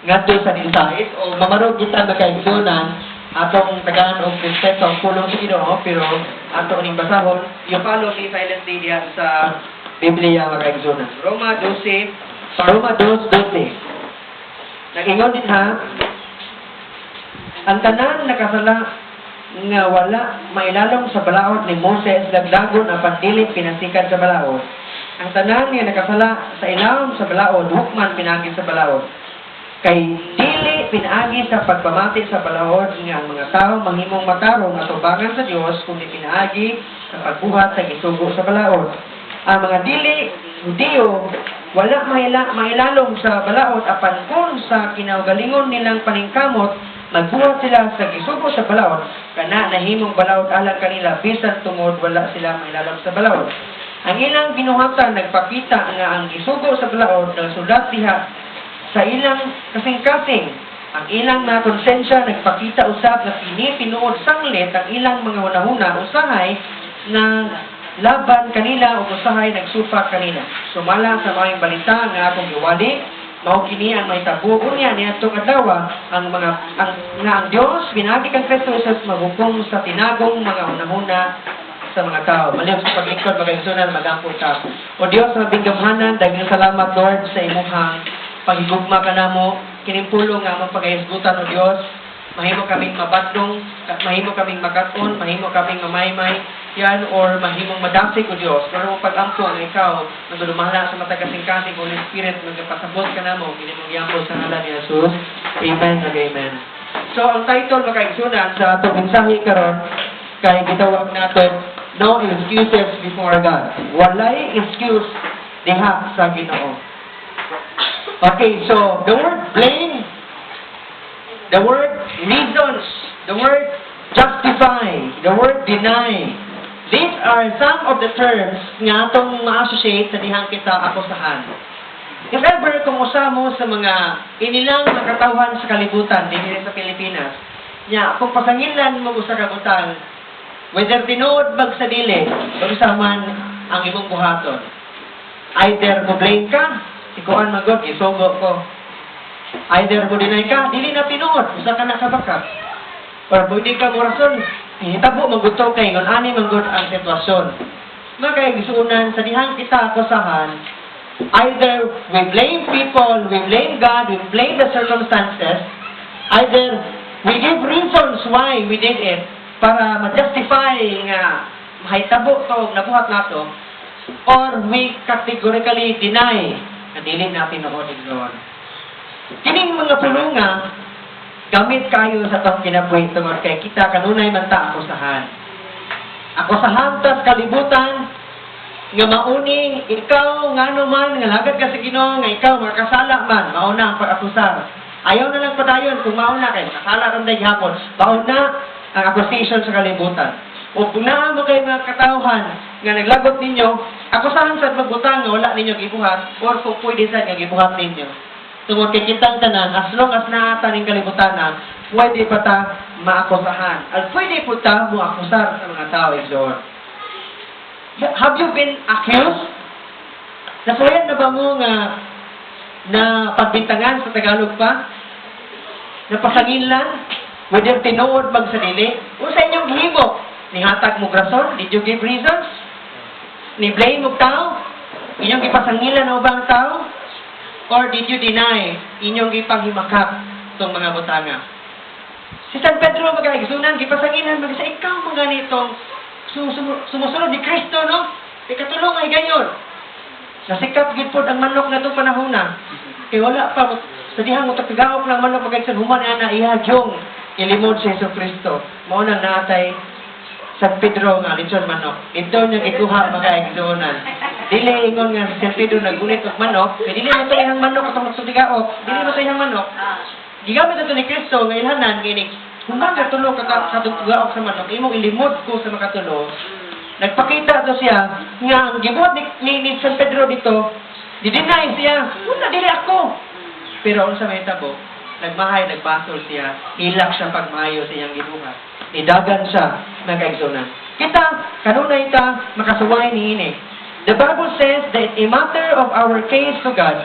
ngadto sa inside o mamarog kita magkaigsunan atong tagaan og respeto ang pulong sa Ginoo pero ato ning basahon yung follow ni silently diha sa Biblia magkaigsunan. Roma 12 Nag-ingon din ha, ang tanan nakasala nga wala mailalom sa balaod ni Moses dagdagon apan dili pinasikan sa balaod. Ang tanan nga nakasala sa ilawom sa balaod, hukman pinagi sa balaod. Kay dili pinaagi sa pagpamati sa balaod nga ang mga tao mahimong matarong at tubangan sa Dios kundi pinaagi sa pagbuhat sa gisugo sa balaod. Ang mga dili Hudiyo wala mailalom sa balaod apan kung sa kinaugalingon nilang paningkamot magbuhat sila sa gisugo sa balaod kana nahimong balaod alang kanila bisan tungod wala sila mailalom sa balaod. Ang ilang binuhatan nagpakita nga ang gisugo sa balaod nagsulat diha sa ilang kasing-kasing. Ang ilang mga konsensya nagpakita usab na kini tinuod sanglit ang ilang mga hunahuna usahay na laban kanila o usahay nagsupak kanila. Sumala sa mga balita nga akong giwali, mao kini ang may tabu unya niadtong adlaw ang Dios binagi kang Kristo Jesus maghukom sa tinagong mga hunahuna sa mga tao. Maliw sa paglingkod magaigsunan magampo ta. O Dios mabing gamhanan, daghang salamat Lord sa imong paghigugma kanamo kining pulong nga among pagahisgutan o Dios. Mahimo kaming mabadlong, mahimo kaming makat-on, mahimo kaming mamaymay, yan, or mahimong madasig o Diyos. Pero mo pag-ampo ang ikaw, nagulumahala sa matagkasing-kasing Holy Spirit, magpasabot ka na mo, kinimong yampo sa ngalan ni Jesus. Amen and amen. So, ang title makaigsunan sa atong mensahe karon kay gitawag natin, No Excuses Before God. Walay excuse diha sa Ginoo. Okay, so, the word blame, the word reasons, the word justify, the word deny. These are some of the terms nga itong ma-associate sa dihang kita akusahan. If ever kung usamo sa mga inilang mga katawhan sa kalibutan, dito sa Pilipinas, kung pasangilan mo sa kabutan, whether tinood bag sa dili, pag-usaman ang imong buhaton. Either mo blame ka, ikuan magod, isugo ko. Either mo deny ka, dili na tinuod, usa ka na sa baka. Or pwede ka mo rason, hitabo magutong kay ngon ani manggod ang sitwasyon. Magkaigsunan sa dihang kita akusahan, either we blame people, we blame God, we blame the circumstances, either we give reasons why we did it para ma-justify nga mahitabo to nabuhat nato, or we categorically deny na dili natin noon ignoon. Kining mga pulunga gamit kayo sa tong kinabuhi tungod kay kita kanunay man ta akusahan. Akusahan tas kalibutan nga mauni ikaw ngano man nga lagad ka sa Ginoo nga ikaw makasala man mauna ang pag-akusar. Ayaw na lang padayon kung mauna kay makasala ron day hapon. Mauna ang accusation sa kalibutan. O kung naa mo kay mga katawhan nga naglagot ninyo, akusahan sa magbutang nga wala ninyo gibuhat or kung pwede sa nga gibuhat ninyo. Tungod kay kitang tanan, as long as naata ning kalibutan na, pwede pa ta maakusahan. At pwede po ta mo akusar sa mga tao igsoon. Have you been accused? Nasuyan na ba mo nga na pagbintangan sa Tagalog pa? Napasangilan? Whether tinuod bag sa dili? O sa inyong gihimo? Nihatag mo rason? Did you give reasons? Ni blame mo tao? Inyong gipasangilan na ubang tao? Or did you deny inyong gipanghimakap itong mga butanga? Si San Pedro magkaigsunan, gipasanginan, sa ikaw mga ganitong sumusunod ni Kristo, no? Ikatulong ay gayon. Nasikap gipod ang manok na itong panahon na. Kaya wala pa, sa dihang mo tapigaok ng manok magkaigsunan, human na ihadyong ilimod si Yesu Kristo. Maunang natay San Pedro nga lechon manok. Ito niyang ikuha magkaigsunan. Dili ingon nga si San Pedro nagunit og manok, kay dili mo ihang manok atong magsudigaok, dili mo ihang manok. Gigamit ato ni Kristo nga ilhanan kini human na tulo ka tugaok sa manok, imong ilimod ko sa makatulo. Nagpakita to siya nga ang gibuhat ni San Pedro dito, di-deny siya, wala dili ako. Pero unsa may tabo, nagmahay, nagbasol siya, ilak siya pagmayo sa iyang gibuhat. Nidagan siya nagkaigsunan. Kita kanunay ta makasuway niini. The Bible says that a matter of our case to God,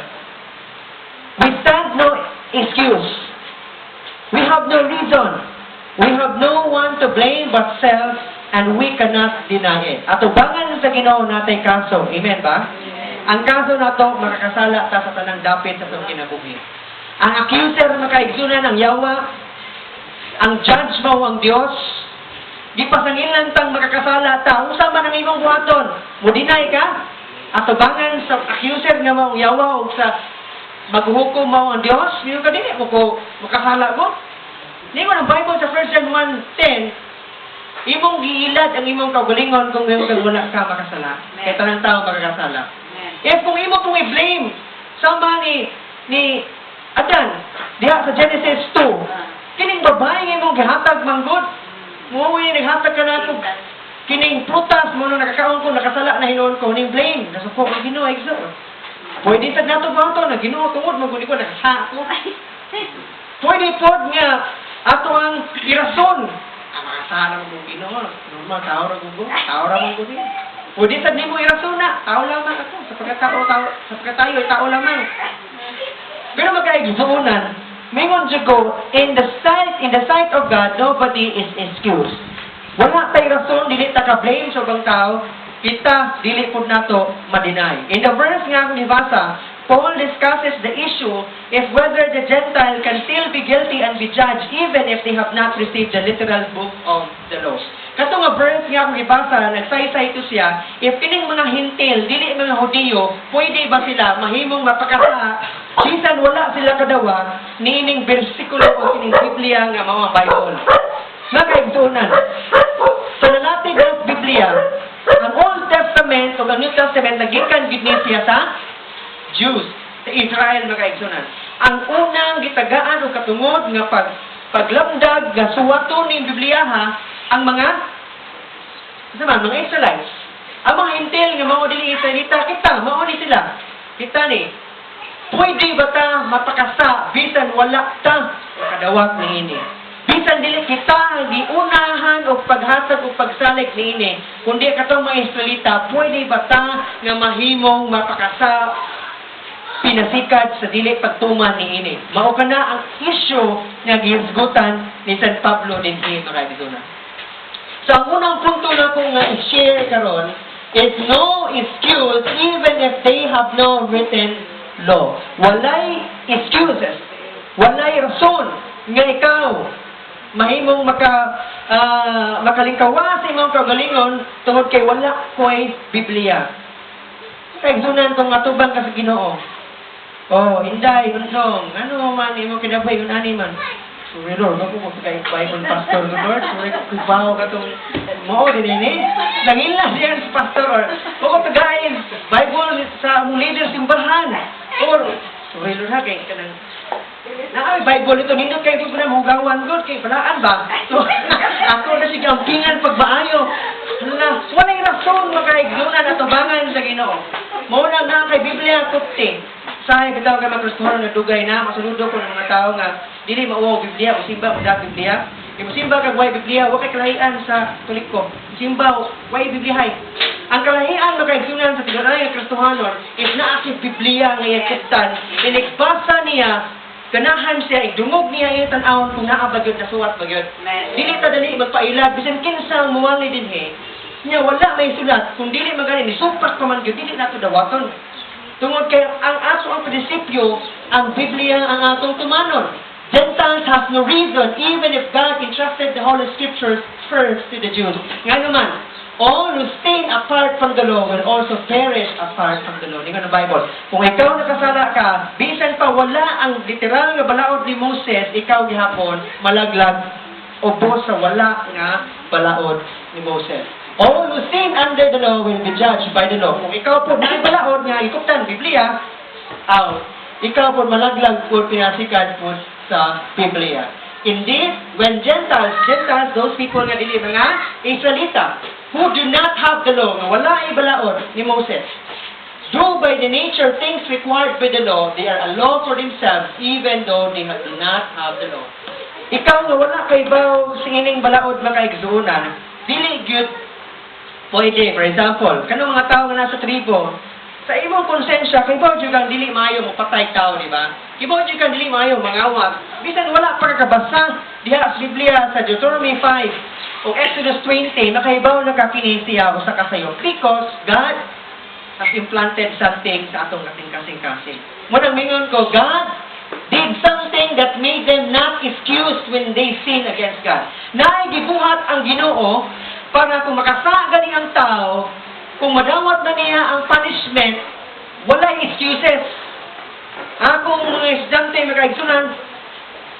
we stand no excuse. We have no reason. We have no one to blame but self, and we cannot deny it. Atubangan sa Ginoo natay kaso. Amen ba? Ang kaso nato makakasala ta sa tanang dapit sa itong kinabuhi. Ang accuser makaigsunan ang yawa, ang judge mo ang Dios. Di pasangilan tang makakasala ta. Unsa man ang imong buhaton? Mo deny ka? Atubangan sa accuser nga mo ang yawa o sa maghuhukom mo ang Dios. Dili ka dili mo ko makasala mo. Ningon ang Bible sa 1 John 1:10, imong giilad ang imong kaugalingon kung ngayon wala ka makasala. Kaya tanang tao makakasala. Kung imo pong i-blame sama ni Adan, diha sa Genesis 2, kining babae nga imong gihatag manggod, muwi naghatag ka na ito, kining prutas mo nung nakakaon ko, nakasala na hinoon ko, ning blame, nasuko ang Ginoo, exo. Pwede sa nato ba ito, na Ginoo tungod, maguni ko, nakasa ko. Pwede po nga, ato ang irason. Makasala mo Ginoo, normal, tao ra mo din. Pwede sa di mo irason na, tao lamang ako, sapagkat tayo, tao lamang. Pero magkaigsuunan, mingon ko, in the sight of God, nobody is excused. Wala tayo rason, dili ta ka-blame sa ibang tao, kita, dili po nato ma-deny. In the verse nga akong ibasa, Paul discusses the issue if whether the Gentile can still be guilty and be judged even if they have not received the literal book of the law. Kato nga verse nga akong ibasa, nagsaysay ito siya, if kining mga hintil, dili mga Hudiyo, pwede ba sila mahimong mapakasa, bisan wala sila kadawa, niining bersikulo o kining Biblia nga mga Bible. Mga kaigsunan, sa nalatig ng Biblia, ang Old Testament o ang New Testament, nagikan gid siya sa Jews, sa Israel, mga kaigsunan. Ang unang gitagaan o katungod nga paglamdag nga suwato ning Biblia ang mga Israelites. Ang mga hintil nga mao dili Israelita, kita mao ni sila. Kita ni pwede ba ta mapakasa bisan wala ta kadawat niini. Bisan dili kita giunahan og paghatag og pagsalig niini. Kundi katong mga Israelita, pwede ba ta nga mahimong mapakasa pinasikat sa dili pagtuman niini. Mao kana ang issue nga gihisgutan ni San Pablo din mga kaigsunan. So, ang unang punto na kong i-share karon is no excuse even if they have no written law. Walay excuses. Walay rason nga ikaw mahimong makalingkawa sa imong kagalingon tungod kay wala ko'y Biblia. Kaigsunan kung atubang ka sa Ginoo. Oh, Inday, unsong, ano man imong kinabay kun ani man. Sorry Lord, ako mo sa Bible pastor Lord. Sorry ko kubaw ka itong mo din ini. Nangilan yan sa pastor. O ko tagayin, Bible sa mong leader simbahan. Or, sorry Lord ha, kaya ka nang na Bible ito, nindot kayo po na mugawan Lord, kaya palaan ba? So, ako na si kampingan pagbaayo. Hala, walang rason makaiglunan at tubangan sa Ginoo. Muna nga kay Biblia kupti. Say bitaw ka magkristohan nga dugay na masunudo ko ng mga tao nga dili mao Biblia o simba mo da Biblia. Kung simba kag way Biblia, wa kay kalahian sa Katoliko. Simba way Biblia. Ang kalahian makaigsunan sa tinuray nga Kristohanon is naa si Biblia nga yakiptan. Inigbasa niya, ganahan siya, idungog niya yung tan-awon kung naa ba gyud nasuwat ba gyud. Dili ta dali magpailag bisan kinsa muwali dinhi. Nya wala may sulat kung dili magani ni supak pa man gyud dili nato dawaton. Tungod kay ang ato ang prinsipyo, ang Biblia ang atong tumanon. Gentiles have no reason, even if God entrusted the Holy Scriptures first to the Jews. Nga naman, all who stay apart from the law will also perish apart from the law. Nga ng Bible. Kung ikaw nakasala ka, bisan pa wala ang literal nga balaod ni Moses, ikaw gihapon malaglag o sa wala nga balaod ni Moses. All who sin under the law will be judged by the law. Kung ikaw po naibalaod nga ikuptan Biblia, ikaw po malaglag po pinasikan po sa Biblia. Indeed, when Gentiles, those people nga dili mga Israelita, who do not have the law, nga wala ibalaod ni Moses, do by the nature things required by the law, they are a law for themselves, even though they do not have the law. Ikaw nga wala kay baw singining balaod mga igsunan, dili gyud pwede. For example, kanong mga tao nga nasa tribo, sa imong konsensya, kay ba jud kang dili maayo mo patay tao, di ba? Kay ba jud kang dili maayo mangawat. Bisan wala pa kabasa diha sa Biblia sa Deuteronomy 5 o Exodus 20, nakahibaw na kakini siya o sa kasayo because God has implanted something sa atong kasing-kasing. Munang mingon ko, God did something that made them not excused when they sin against God. Naigibuhat ang Ginoo para kung makasagani ang tao, kung madawat na niya ang punishment, wala excuses. Kung mga estudyante magkaigsunan,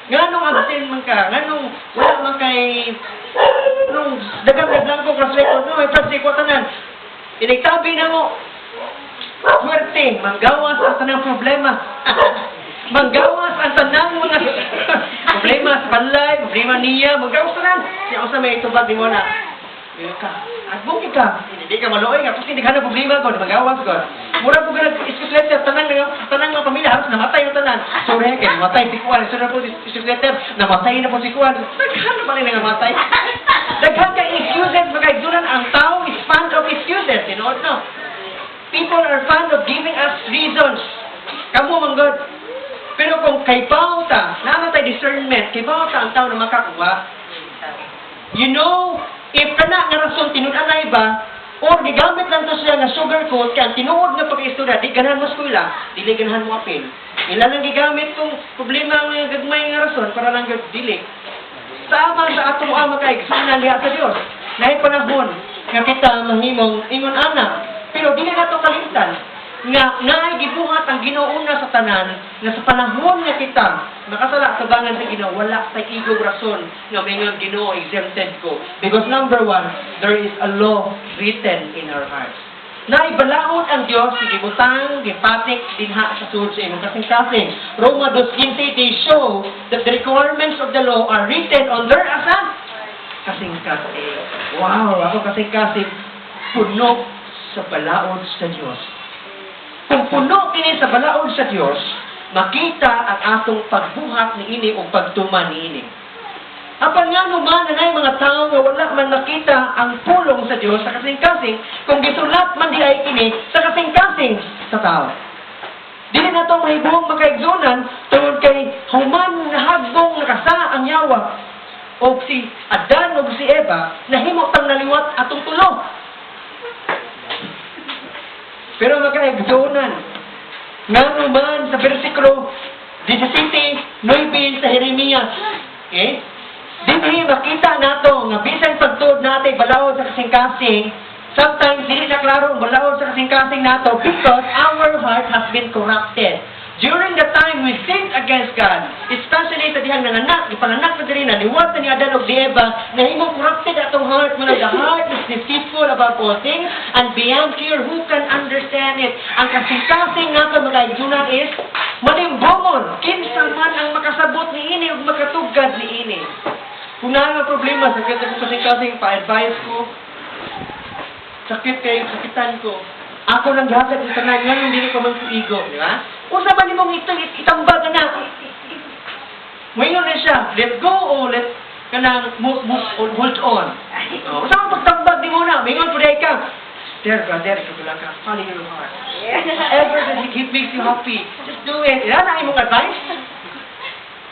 nganong absent man ka, nganong wala man kay nung dagang ko class record, no, may class record tanan. Inigtabi na mo, swerte, manggawas ang tanang problema. Manggawas ang tanang mga problema sa balay, problema niya, manggawas tanan. Siya sa may tubag di mo na. Agbong ka. Hindi ka maluoy nga. Kasi hindi ka na problema ko. Magawas ko. Mura po ka nag-excuse letter. Tanang mga pamilya. Halos namatay yung tanan. Sorry, kaya namatay si Kuan. Sorry na po excuse letter. Namatay na po si Kuan. Naghan na pa rin namatay. Naghan ka excuses. Magkaigdunan ang tao is fond of excuses. You know, no? People are fond of giving us reasons. Kamu, manggod. Pero kung kay Pauta, namatay discernment, kay Pauta ang tao na makakuha, you know, if kana nga rason tinud-anay ba or gigamit lang to siya nga sugarcoat kaya tinuod nga pag-istorya di ganahan mo eskwela dili ganahan mo apil ila lang gigamit kung problema nga gagmay nga rason para lang dili sama sa atong ama kay igsunan diha sa Dios naay panahon nga kita mahimong ingon ana pero dili nato kalimtan nga naay gibuhat ang Ginoo na sa tanan nga sa panahon nga kita nakasala tubangan sa Ginoo wala sa igong rason nga mingon Ginoo exempted ko because number one there is a law written in our hearts naay balaod ang Dios gibutang gipatik dinha sa sulod sa imong kasing-kasing Roma 2:15 they show that the requirements of the law are written on their asa kasing-kasing wow ako kasing-kasing puno sa balaod sa Dios. Kung puno kini sa balaod sa Dios, makita ang atong pagbuhat niini o pagtuman niini. Apan nga naman na mga tao nga wala man nakita ang pulong sa Dios sa kasing-kasing, kung gisulat man di ay kini sa kasing-kasing sa tao. Dili na itong mahibong makaigsunan tungod kay human na hagbong nakasa ang yawa o si Adan o si Eva nahimo tang naliwat atong tulo. Pero makaigsunan, nga naman sa versikulo 17, 9 sa Jeremias, dili makita nato nga bisan pagtuod natin balaod sa kasing-kasing, sometimes dili na klaro ang balaod sa kasing-kasing nato because our heart has been corrupted. During the time we sinned against God, especially sa dihang nanganak, ipananak na diri na, liwat na ni Adan o di Eva, na himong corrupted atong heart, muna the heart is deceitful about all things, and beyond cure, who can understand it? Ang kasing-kasing nga ka mga igsunan is, malimbomon, kinsa man ang makasabot ni ini o makatugad ni ini. Kung na nga problema, sakit ako kasing-kasing, pa-advise ko, sakit kayo, sakitan ko, ako lang gagad sa tanan, nga nung dili ko man suigo, di ba? Kung sa man mong itambag na, ngayon na siya, let go o let ka nang hold on. Kung saan mo pagtambag di mo na, ngayon po dahil ka, there, brother, ikaw lang ka, follow your heart. Whatever that it makes you happy, just do it. Yan ang imong advice.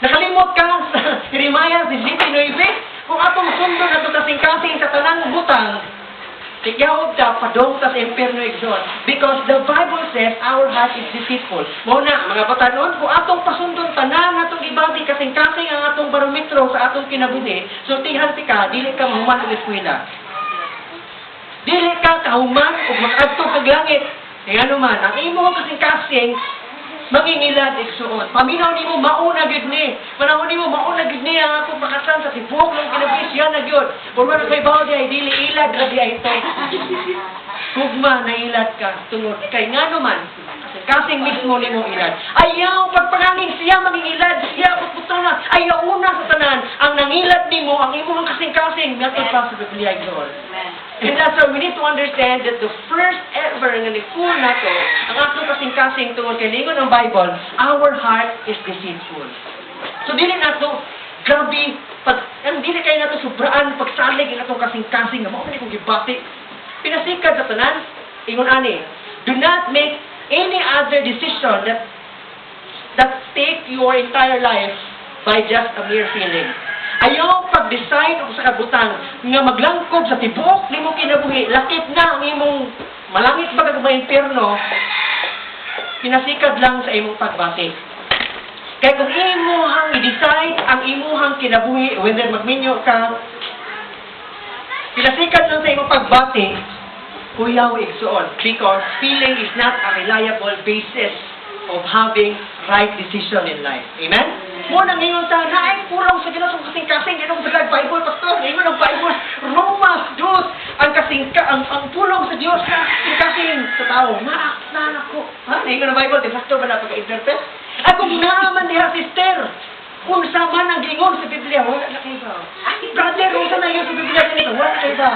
Nakalimot ka sa Jeremiah 17:9, kung atong sundo na ito kasing-kasing sa tanang butang, tigyaw ta padong ta sa impierno igsoon because the Bible says our heart is deceitful. Muna mga batanon kung atong pasundon tanan atong ibagi kasing-kasing ang atong barometro sa atong kinabuhi, so tihan ka dili ka mahuman sa eskwela. Dili ka kahuman ug makadto kag langit. Kaya naman ang imo kasing-kasing mangingilad igsoon. Paminaw nimo mauna gyud ni. Panahon nimo mauna gyud ni ang akong pakasan sa tibok ng kinabis yan na gyud. Or wala kay bawo di ay dili ilad ra di ay ito. Kugma na ilad ka tungod kay ngano man kasing mismo nimo ilad. Ayaw pagpanganing siya mangingilad, siya pagputana. Ayaw una sa tanan ang nangilad nimo ang imong kasing-kasing method pa sa Biblia igsoon. And that's why we need to understand that the first ever nga ni-full nato ang atong kasing-kasing tungod kay lingon ang Bible, our heart is deceitful. So dili nato grabe dili kay nato sobraan pagsalig ang atong kasing-kasing nga mao ni kung gibati. Pinasikad sa tanan ingon ani, do not make any other decision that take your entire life by just a mere feeling. Ayaw pag-decide o sa kabutang nga maglangkob sa tibuok ni mo kinabuhi, lakip na ang imong malangit ba kag mga impyerno, pinasikad lang sa imong pagbati. Kaya kung imuhang i-decide ang imuhang kinabuhi, whether magminyo ka, pinasikad lang sa imong pagbati, kuyaw igsuon. Because feeling is not a reliable basis of having right decision in life. Amen? Muna ngayon ta, naay kurang sa Diyos ang kasing-kasing, inong dalag Bible, pastor, ngayon ang Bible, Romas, Diyos, ang pulong sa Diyos na kasing sa tao. Naanak ko. Ha? Ngayon ang Bible, pastor ba na pag-interpret? Akong naaman niya, sister, kung sama ng gingon sa Biblia, wala na kayo ba? Brother, kung saan na yun sa Biblia nito, wala na kayo ba?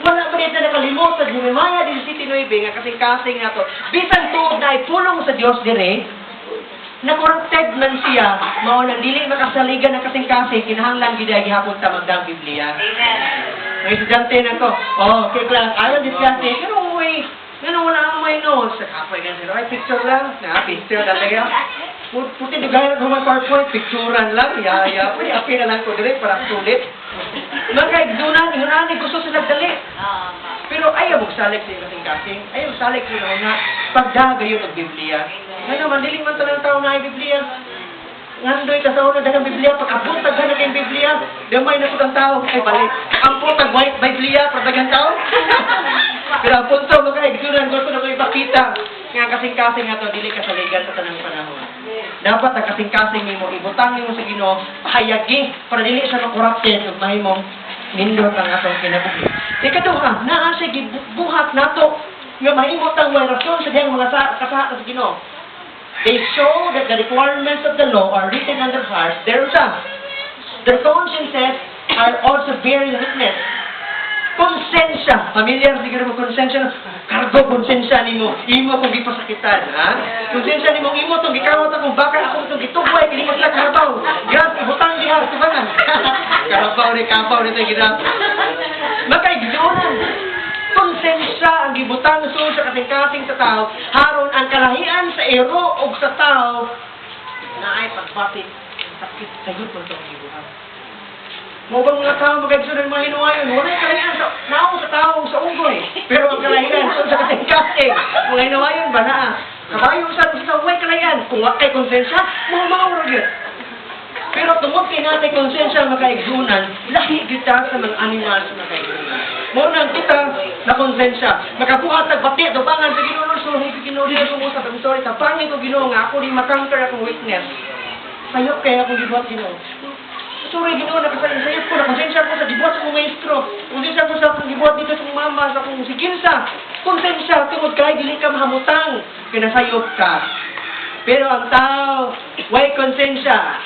Wala ba rin na nakalimutan, Jeremiah 17:9, nga kasing-kasing nga to. Bisan tuod na ipulong sa Diyos dire, na-corrupted man siya, mao nang dili makasaligan ng kasing-kasing, kinahanglan gid ay gihapon ta magdang Biblia. Amen. May estudyante na ko. Oh, kay class, ayaw estudyante, ganun wala ang may notes. Sa kapoy ganun sila, ay picture lang. Picture talaga. Puti di gaya ng mga PowerPoint, picturean lang. Yaya, pwede api na lang ko dali para sulit. Magkaigdunan, yun gusto sila dali. Pero ayaw magsalig sa kasing-kasing. Ayaw magsalig sa na pagdagayon ng Biblia. Ngayon, mandiling man talang tao na ay Biblia. Ngandoy ka sa una dagang Biblia, pag-abuntag ka na kayong Biblia, damay na putang tao, ay balik. Ang putang white Biblia, pagdagang tao. Pero ang punto, magkaigsunan, gusto na ko ipakita. Nga kasing-kasing nga to, dili ka saligan sa tanang panahon. Dapat ang kasing-kasing mo, ibutangin mo sa Ginoo, pahayagi, para dili siya makorupted, ug mahimong nindot ang atong kinabuhi. Ikaduha, naa siya gibuhat nato, nga mahimot ang may rasyon sa diyang mga kasahat sa Ginoo. They show that the requirements of the law are written on their hearts. Their consciences are also bearing witness. Konsensya. Familiar siguro mo konsensya. Kargo konsensya ni mo. Imo kung gipasakitan. Ha? Konsensya ni mo. Imo itong gikawat akong baka. Ako itong gitugway. Kini mo sila karabaw. Gas, ibutang dihar. Tubangan. Karabaw ni kapaw nito yung ginap. Makaigsunan. Konsensya ang gibutang so sa kasing-kasing sa tao. Haron ang kalahian sa ero o sa tao na ay pagbati. Sakit sa po itong gibuhat. Mo bang mga tao mag-agsunan mga hinuwayon? Wala yung kalahian sa naong sa tao sa unggoy. Pero ang kalahian sa kasing-kasing. Mga hinuwayon ba na? Kabayo sa way kalahian. Kung wak kay konsensya, mga maurag yun. Pero tungkol kay natin konsensya makaigsunan, lahi kita sa mga animals na makaigsunan. Munang kita na konsensya, makabuhat nagbati, dubangan sa Ginoo, sorry sa Ginoo, dito sumusap, I'm sorry, tapangin ko Ginoo nga, ako di makangker akong weakness. Sayop kaya akong gibuhat Ginoo. Sorry Ginoo, nakasayop ko, nakonsensya ko sa gibuhat sa mga maestro, konsensya ko sa akong gibuhat dito sa mama, sa akong siginsa, konsensya, tungod kay dili ka mahamutang, kinasayop ka. Pero ang tao, why konsensya?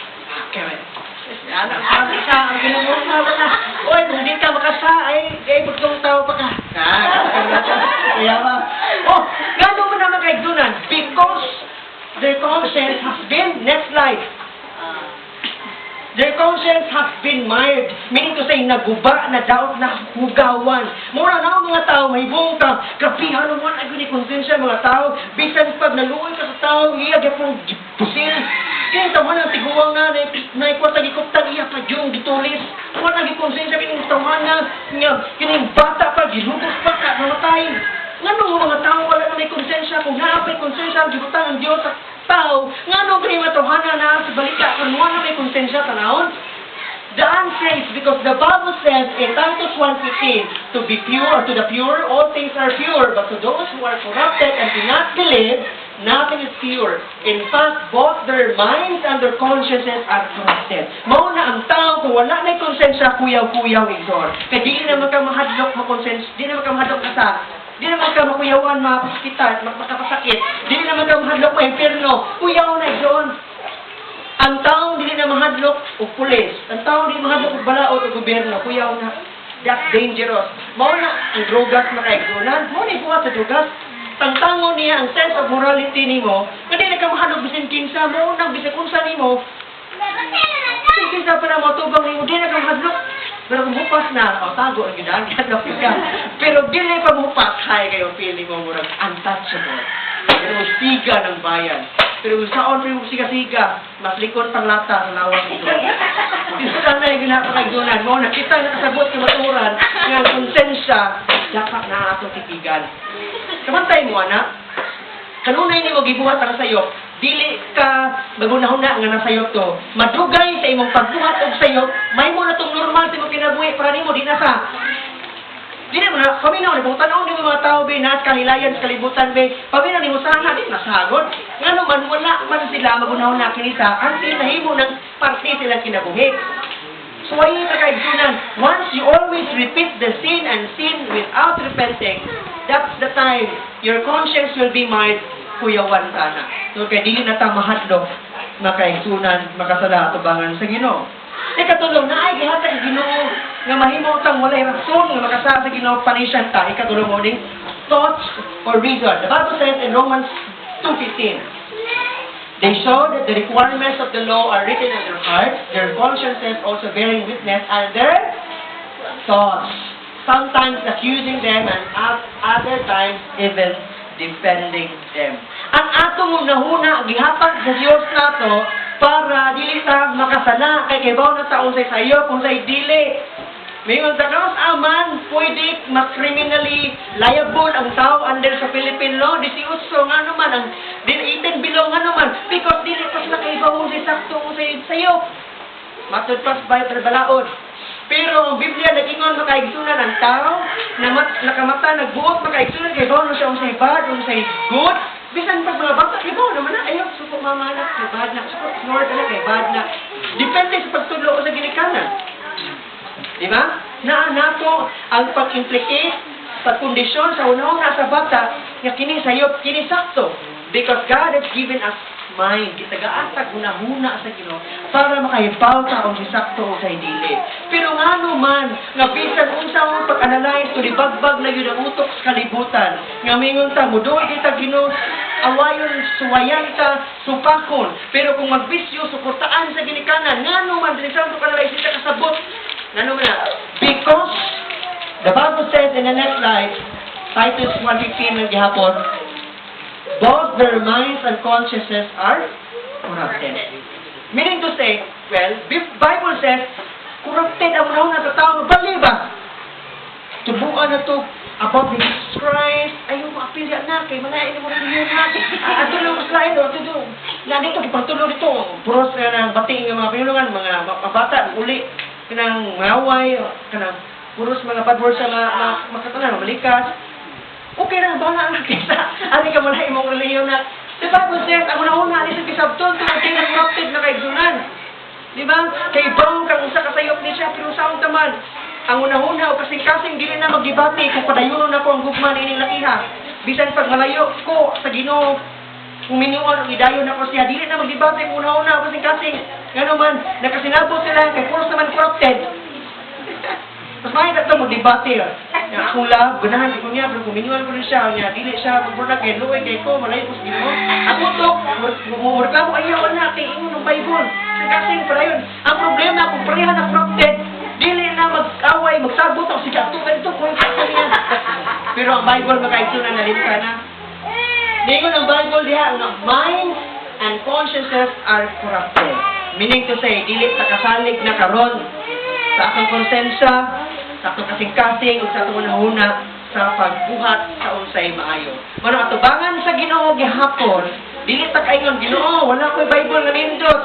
Anak sa ang ginamot mo na. Oy, kung di ka makasa, ay bugtong tao pa ka. Kaya ba? Oh, gano'n mo naman kaigdunan? Because their conscience has been, next slide. Their conscience has been mired. Meaning to say, naguba, nadaot, nahugawan. Mura na ang mga tao, may buong ka. Grapihan naman, ay guni konsensya mga tao. Bisan pag naluoy ka sa tao, iyag yung pusil. Kaya tawahan ang tiguang na, naikwat ang ikuptan, iya pa yung gitulis. Wala nang ikonsensya, kining tawahan nga, kining bata pa, gilugos pa ka, namatay. Nga nung mga tao, wala na may konsensya, kung naapay konsensya, ang gibutang ang Diyos sa tao, nga nung kayo matawahan na sa balika, kung wala may konsensya, tanahon. The answer is because the Bible says in Titus 1:15, to be pure, to the pure, all things are pure, but to those who are corrupted and do not believe, nothing is pure. In fact, both their minds and their consciences are corrupted. Mao na ang tao, kung wala na konsensya, kuyaw-kuyaw igor. Kaya di naman ka mahadlok makonsensya, di naman ka mahadlok kasa. Di naman ka makuyawan, makapasakitan, makapasakit. Di naman ka mahadlok ma-impierno. Kuyaw na igor. Ang taong dili na mahadlok o pulis, ang taong dili mahadlok o balaod o gobyerno, kuyaw na. That's dangerous. Mao na ang drogas makaigsunan. Mao na ibuhat sa drogas. Tangtangon niya ang sense of morality nimo. Hindi na ka mahadlok bisin kinsa mo nang bisin unsa nimo. Bisin kinsa pa na mo tubang nimo, di na ka mahadlok. Pero kung hupas na, tago ang ginagyan, ka. Pero dili pa hupas, hay kayo feeling mo murag untouchable. Pero siga ng bayan. Pero saan pa yung siga-siga? Mas likod pang lata ang lawang ito. Isa na yung ginapakagdunan mo. Nakita na kasabot ng maturan ng konsensya, dapat na ato titigan. Kamantay mo, anak. Kanunay ni mo gibuhat para sa'yo, dili ka magunahon na nga nasa'yo to. Madugay sa imong pagbuhat og sa'yo, may mo na itong normal sa imong kinabuhi para nimo di na sa. Dili mo na, paminaw, nagpuntanong ni mga tao, be, nas kahilayan, sa kalibutan, be, paminaw ni mo sana, di nasagod. Nga naman, wala man sila magunahon na kinisa, until nahimo ng parte silang kinabuhi. So, ay kakaigsunan, once you always repeat the sin and sin without repenting, that's the time your conscience will be marred, kuyawan sana. So, kaya dili na ta mahadlok, makaigsunan, makasala, tubangan sa Ginoo. Ikatulong na ay gihata ang Ginoo nga mahimo tang walay rason nga makasala sa Ginoo panisyan ta. Ikatulong mo ning thoughts or reason. The Bible says in Romans 2:15, they show that the requirements of the law are written in their hearts, their consciences also bearing witness, and their thoughts, sometimes accusing them and at other times even defending them. Ang atong nahuna gihatag sa Dios nato para dili ta makasala kay kibaw na taon sa sayo kung sa dili. Mayroon sa kaos aman pwede mas-criminally liable ang tao under sa Philippine law. 18 nga naman ang 18 below nga naman because dili pas nakaibaw sa sakto sa sayo. Matod pas by balaod. Pero ang Biblia nag-ingon makaigsunan ang tao na nakamata nagbuot makaigsunan kay bawo siya unsay bad unsay good. Bisan pag mga bata, ibaw naman na, ayaw, suko mama na, kay bad na, suko snore na, kay bad na. Depende sa pagtudlo o sa ginikanan. Di ba? Nato ang pag-implicate sa kondisyon sa unang-una sa bata, nga kini sayop, kini sakto. Because God has given us mind, gitagaatag huna-huna sa Ginoo para makahibaw ta og sakto o sa dili. Pero ngano man nga bisan unsa ang pag-analyze kung bagbag na yun ang utok sa kalibutan nga mingon ta muduol kita Ginoo awayon suwayan ta supakon pero kung magbisyo suportaan sa ginikanan ngano man dili sa pag-analyze kita kasabot ngano man because the Bible says in the next slide Titus 1:15 ng gihapon both their minds and consciences are corrupted. Meaning to say, well, Bible says, corrupted ang unahon na tao, bali ba? Tubuan na to about Jesus Christ, ayaw mo apilya na, kay malayan mo rin yun na. At tulong mas lain, nandito, ipagtulong dito, puros na ng bating ng mga pinulungan, mga bata, uli, kanang maway, kanang puros mga bad words sa makatanan, malikas. Okay na, bala na kisa. Ani ka malay mong reliyon na. The Bible says, ang una-una, alis ang kisabton, tumating ang corrupted na kaigsunan. Diba? Kay bang kang usa kasayop ni siya, pero saan taman? Ang una-una, o kasing-kasing, dili na magdibati, kung padayunon ako ang gugman ining lakiha. Bisan pag malayo ko sa Ginoo, kung minuan, idayon ako siya, dili na magdibati, kung una-una, kasing-kasing. Gano'n man, nakasinabot sila, kay puros naman corrupted. Mas may ito mag-debate. Akong love, ganahan ko niya, pero kuminuan ko rin siya, niya, dili siya, magpura kay Luay, kay ko, malay ko sa Ginoo. Ako to, mumurka mo, ayaw na, kay ingon ng Bible. Kasing para yun. Ang problema, kung pareha na corrupted, dili na mag-away, magsabot ako, sige, ito, ganito, kung yung niya. Pero ang Bible, makaito na nalimka na. Ningon ang Bible diha, ang minds and consciences are corrupted. Meaning to say, dili ta kasalig na karon sa atong konsensya, sa atong kasing-kasing, o sa atong unahuna, sa pagbuhat sa unsay maayo. Mano atubangan sa Ginoo gihapon, dili ta kaingon Ginoo, wala ko'y Bible nga nindot.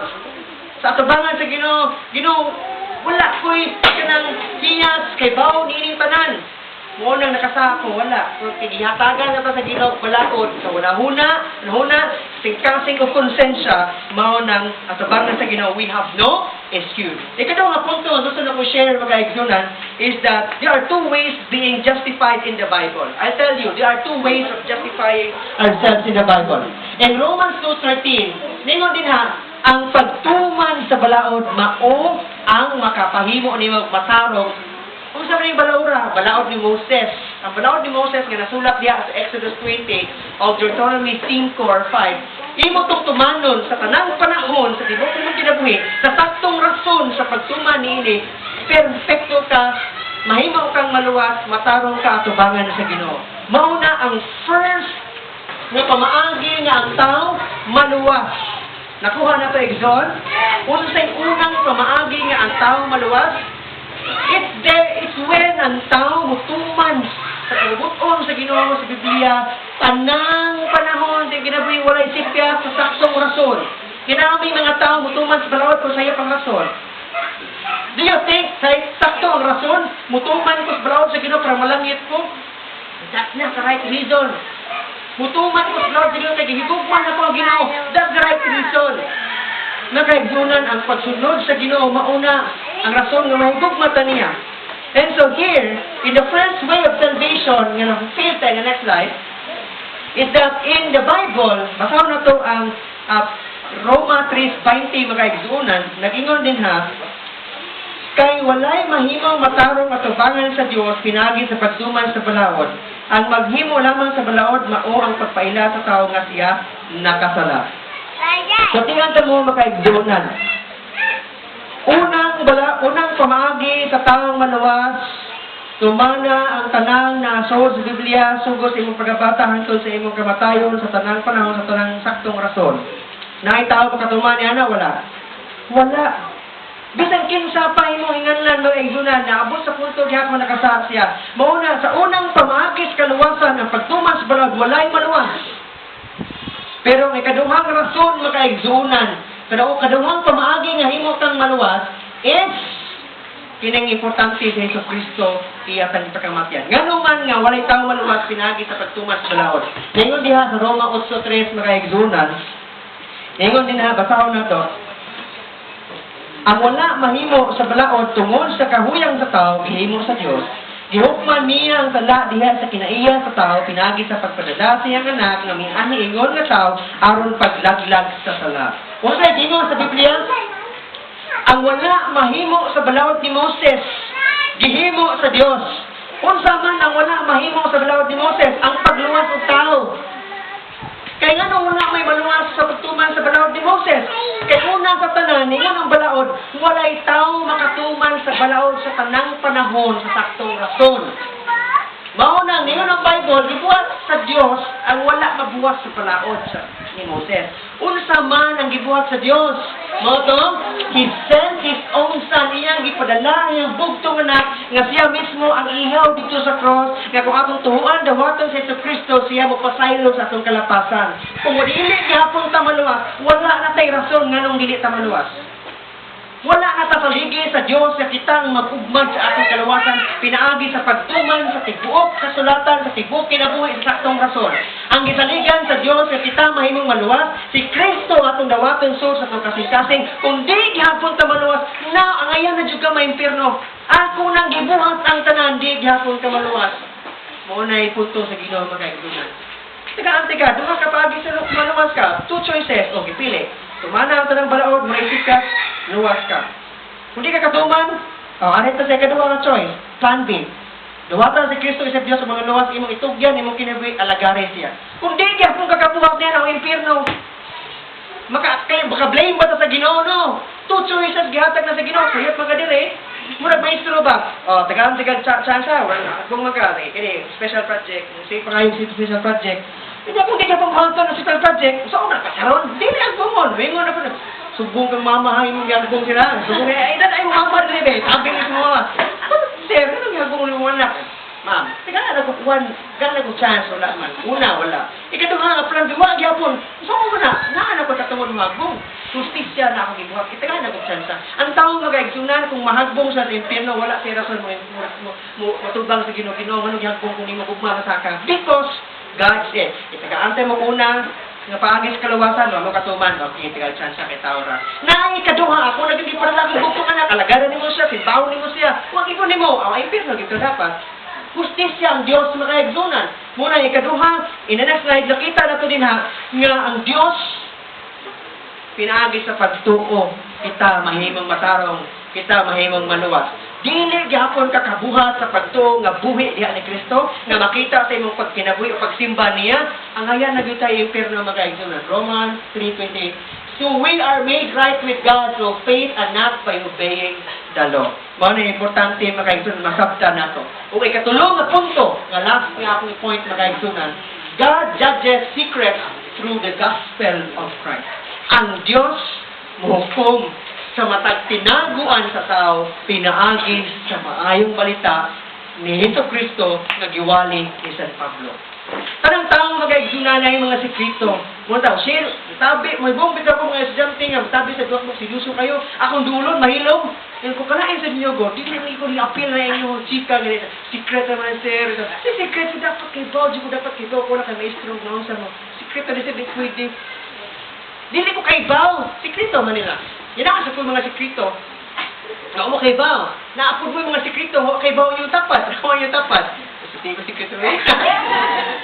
Sa atubangan sa Ginoo, Ginoo, wala ko'y kanang hiyas kay bawo niining tanan. Mo nang nakasa ko wala. Kung gihatagan na ta sa Ginoo balakod sa unahuna, sing-kasing o konsensya, mao nang atubangan sa Ginoo, we have no excuse. Ikaw nga punto nga gusto na ko share mga igsunan is that there are two ways being justified in the Bible. I tell you, there are two ways of justifying ourselves in the Bible. In Romans 2:13, ningon din ha, ang pagtuman sa balaod mao ang makapahimo nimo matarong. Kung sabi ni balaod ni Moses. Ang balaod ni Moses nga nasulat diha sa Exodus 20 o Deuteronomy 5 or 5. Imo tong tumanon sa tanang panahon sa tibuok ng kinabuhi sa saktong rason sa pagtuman niini, perfecto ka, mahimo kang maluwas, matarong ka atubangan sa Ginoo. Mao na ang first nga pamaagi nga ang tao maluwas. Nakuha na to Exon? Unsay unang pamaagi nga ang tao maluwas? It's when ang tao mutuman sa kabuton sa Ginoo sa Biblia, tanang panahon sa kinabuhi walay sipya sa saksong rason. Kinami mga tao mutuman sa balawat ko sa iya pang rason. Do you think sa sakto ang rason, mutuman ko sa balawat sa Ginoo para malangit ko? That's not the right reason. Mutuman ko sa balawat sa Ginoo kay gihigugman ako ang Ginoo. That's the right reason. Nakaigsunan ang pagsunod sa Ginoo mauna ang rason nga mahigugmata niya. And so here, in the first way of salvation, nga na-fulfill tayo in the next slide, is that in the Bible, basaw na to ang Roma 3:20 makaigsunan, nag-ingon din ha, kay walay mahimong matarong atubangan sa Dios pinagi sa pagtuman sa balaod. Ang maghimo lamang sa balaod mao ang pagpaila sa tao nga siya nakasala. So tingnan mo makaigsunan. Unang pamaagi sa taong maluwas, tumana ang tanang na asod sa Biblia, sugos sa imong pagabata hangtod sa imong kamatayon sa tanang panahon sa tanang saktong rason. Naitaw ba katuman niya na? Wala. Bisan kinsa pa imong inganlan mo igsunan na abot sa punto diha mo nakasa siya. Mauna sa unang pamaagi sa kaluwasan ang pagtuman sa balad walay maluwas. Pero ang ikaduhang rason makaigsunan, pero ang kaduhang pamaagi nga himo kang maluwas is kinang importante sa Hesus Kristo iya tang pagkamatyan. Ngano man nga walay tawo maluwas pinagi sa pagtuman sa balaod. Ingon diha sa Roma 8:3 makaigsunan. Ingon din ha basahon na to. Ang wala mahimo sa balaod tungod sa kahuyang sa tao gihimo sa Dios. Gihukman niya ang sala diha sa kinaiya sa tao pinagi sa pagpadala sa iyang anak nga mianhi ingon nga tao aron paglaglag sa sala. Unsay gingon sa Biblia? Ang wala mahimo sa balaod ni Moses gihimo sa Dios. Unsa man ang wala mahimo sa balaod ni Moses? Ang pagluwas og tao. Kaya nga nung wala may maluwas sa pagtuman sa balaod ni Moses. Kaya una sa tanan, ningon ang balaod, walay tao makatuman sa balaod sa tanang panahon sa saktong rason. Mauna, ningon ang Bible, gibuhat sa Dios ang wala mabuwas sa balaod ni Moses. Unsa man ang gibuhat sa Dios? Moto, He sent His own Son, iyang gipadala ang bugtong anak nga siya mismo ang ihaw dito sa cross nga kung atong tuhuan dawaton sa Hesus Kristo siya mo pasaylo sa atong kalapasan. Kung dili gihapon ta maluwas, wala na tay rason nganong dili ta maluwas. Wala na ta paligi sa Dios nga kitang mag-ugmad sa atong kalawasan pinaagi sa pagtuman sa tibuok kasulatan sa tibuok kinabuhi sa saktong rason. Ang gisaligan sa Dios nga kita mahimong maluwas si Kristo atong dawaton sa atong kasing-kasing. Kung di gihapon ta maluwas, na ang ayan na jud ka maimpierno. Ako nang gibuhat ang tanan di gihapon ka maluwas. Mao nay punto sa Ginoo makaigsunan. Teka, duha ka paagi sa maluwas ka. Two choices, okay, pili. Tumana ang tanang balaod, maisip ka, luwas ka. Kung di ka katuman, anit na sa ikaduha nga choice, plan B. Duwatan si Kristo isip Diyos sa mga luwas, imong itugyan, imong kinabuhi, alagare siya. Kung di ka, kung kakabuhat niya ng impierno, baka-blame ba ito sa Ginoo, no? Two choices, gihatag na sa Ginoo, sayot mga dire, murag maestro ba? Tagalan siya chance, kung magkari, kini, special project, say pa kayo si special project, hindi kung di ka panghalto ng special project, saan na kasaron? Di na agumon, wingon na po na, subong kang mamahay mong yagong sila, subong ay ay mama rin eh, sabi ni mga, sir, anong yagong mo anak? Ma'am, gana ko chance, wala man. Una, wala. Ikaduha, plan duwa, gyapon. So, na ako tatawon mahagbong. Justisya na ako gibuhat. Gana ko chance. Ang taong magaigsunan, kung mahagbong sa impierno, wala siya rason mo matubang sa Ginoo, anong yagbong kung di magugma sa ka. Because, God said, itagaantay mo una, nga paagis kalawasan, mo katuman, okay, itigal chance kay Taura. Na ikaduha, ako naging para lang bukong anak, alagaran ni mo siya, sinbaw ni mo siya, huwag ipon ni mo, impierno, gito dapat. Justisya ang Diyos makaigsunan. Muna, ikaduha, in the next slide, nakita na ito din ha, nga ang Diyos, pinaagi sa pagtuo, kita mahimong matarong, kita mahimong maluwas. Dili gihapon ka kabuhat sa pagtuo nga buhi diha ni Kristo, nga makita sa imong pagkinabuhi o pagsimba niya, ang ayan na tayo impierno makaigsunan. Romans 3:20. So we are made right with God through faith and not by obeying the law. Mao na importante makaigsunan masabtan nato. O ikatulong nga punto, nga last nga akong point makaigsunan, God judges secrets through the gospel of Christ. Ang Diyos muhukom sa matag tinaguan sa tao, pinaagi sa maayong balita ni Jesucristo nga giwali ni San Pablo. Tanang taong mag-aigsunan na yung mga sekreto. Mga tao, share, tabi, may bumbit ako mga estudyante nga, tabi sa duwag mo, siluso kayo, akong dulon, mahilog. Yung kung kalain sa inyo, God, hindi naman ko ni-appeal na inyo, chika, ganito, secret naman, sir. Si secret, ko dapat kayo, di ko dapat kayo, ko na kay maestro, naon sa mo. Secret na di pwede. Dili ko kay baw, sekreto man nila. Yan ang sa mga sekreto. Nga mo kay baw. Naapod mo yung mga sekreto, kay baw yung tapat, yung tapat. Hindi ko sikreto eh.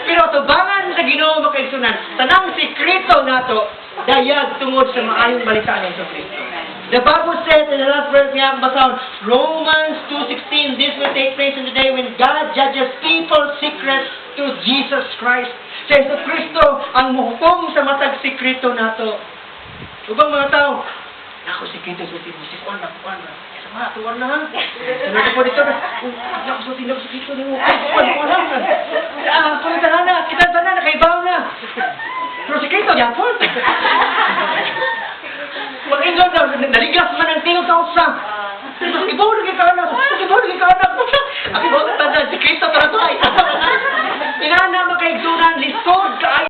Pero tubangan sa Ginoo makaigsunan, tanang sikreto nato dayag tungod sa maayong balita ng Kristo. The Bible says in the last verse nga basahon, Romans 2:16, this will take place in the day when God judges people's secrets to Jesus Christ. Sa Kristo ang muhukom sa matag sikreto nato. Ubang mga tao, ako sikreto sa kuan na. Sama, tuwan na ha. Ano po dito na? Ako sa tinag sikreto ni mo. Kuwan lang. Kuwan na, kita na, nakaibaw na. Pero sikreto, yan po.